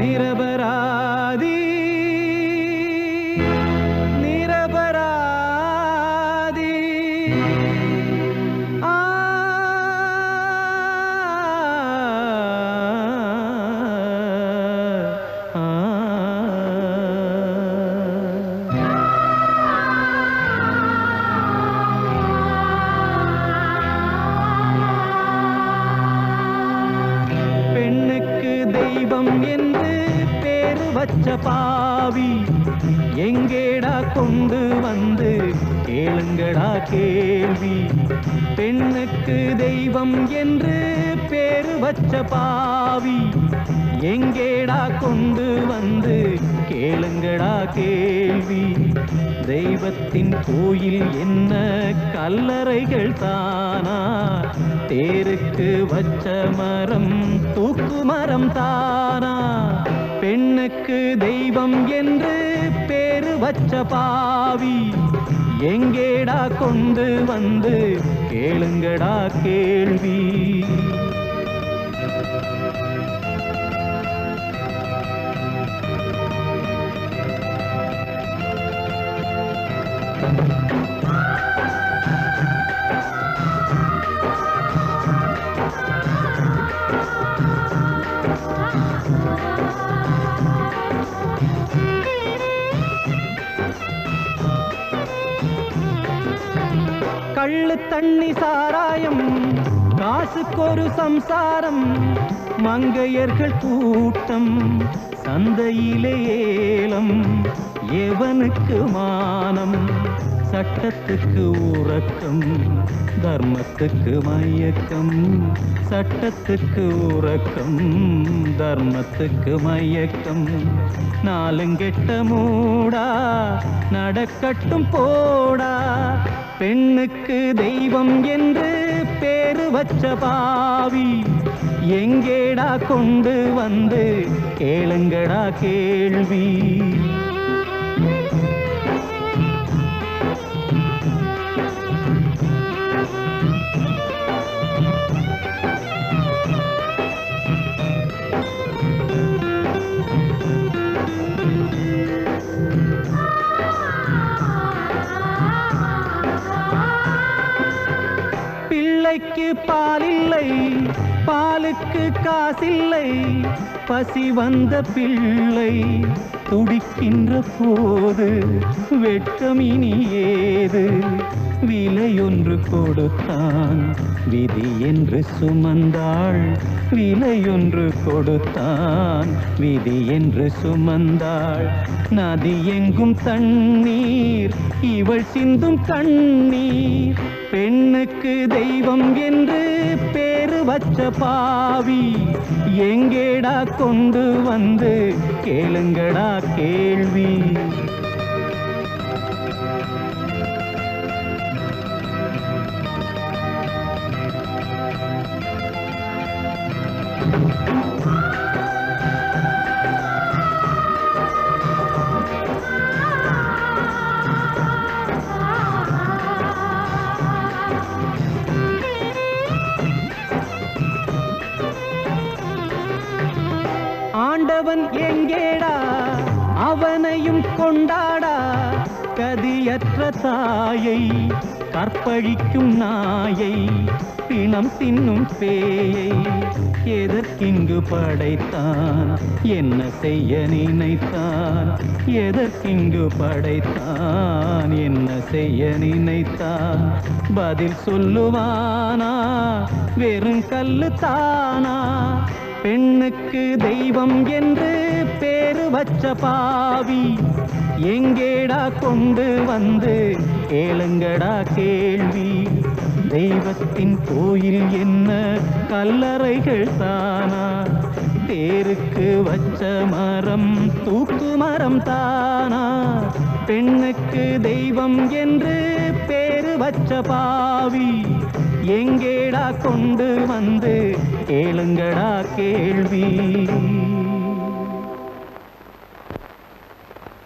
நிரபராதி நிரபராதி ஆ பெண்ணுக்கு தெய்வம் என்று பேரு வச்ச பாவி எங்கேடா கொண்டு வந்து கேளுங்கடா கேள்வி. பெண்ணுக்கு தெய்வம் என்று பேரு வச்ச பாவி எங்கேடா கொண்டு வந்து கேளுங்கடா கேள்வி. தெய்வத்தின் கோயில் என்ன கல்லறைகள் தானா, தேருக்கு வச்ச மரம் தூக்கு மரம் தானா. பெண்ணுக்கு தெய்வம் என்று பேரு வச்ச பாவி எங்கேடா கொண்டு வந்து கேளுங்கடா கேள்வி. கள்ளு தண்ணி சாராயம் காசுக்கொரு சம்சாரம், மங்கையர்கள் கூட்டம் சந்தையிலே ஏலம். எவனுக்கு மானம், சட்டத்துக்கு உறக்கம், தர்மத்துக்கு மயக்கம். சட்டத்துக்கு உறக்கம், தர்மத்துக்கு மயக்கம். நாலுங்கெட்ட மூடா நடக்கட்டும் போடா. பெண்ணுக்கு தெய்வம் என்று பேரு வச்ச பாவி எங்கேடா கொண்டு வந்து கேளுங்கடா கேள்வி. பிள்ளைக்கு பாலில்லை, பாலுக்கு காசில்லை. பசி வந்த பிள்ளை துடிக்கின்ற போது வெட்கமினி ஏது. விலையொன்று கொடுத்தான் விதி என்று சுமந்தாள், விலையொன்று கொடுத்தான் விதி என்று சுமந்தாள். நதி எங்கும் தண்ணீர், இவள் சிந்தும் கண்ணீர். பெண்ணுக்கு தெய்வம் என்று பேரு வச்ச பாவி எங்கேடா கொண்டு வந்து கேளுங்கடா கேள்வி. ஆண்டவன் எங்கேடா, அவனையும் கொண்டாடா. கதியற்ற தாயை கற்பழிக்கும் நாயை, பிணம் தின்னும் பேயை எதற்கிங்கு படைத்தான், என்ன செய்ய நினைத்தான். எதற்கிங்கு படைத்தான், என்ன செய்ய நினைத்தான். பதில் சொல்லுவானா, வெறும் கல்லு தானா. பெண்ணுக்கு தெய்வம் என்று பேரு வச்ச பாவி எங்கேடா கொண்டு வந்து கேளுங்கடா கேள்வி. தெய்வத்தின் கோயில் என்ன கல்லறைகள் தானா, தேருக்கு வச்ச மரம் தூக்கு மரம் தானா. பெண்ணுக்கு தெய்வம் என்று பேரு வச்ச பாவி எங்கேடா கொண்டு வந்து கேளுங்கடா கேள்வி.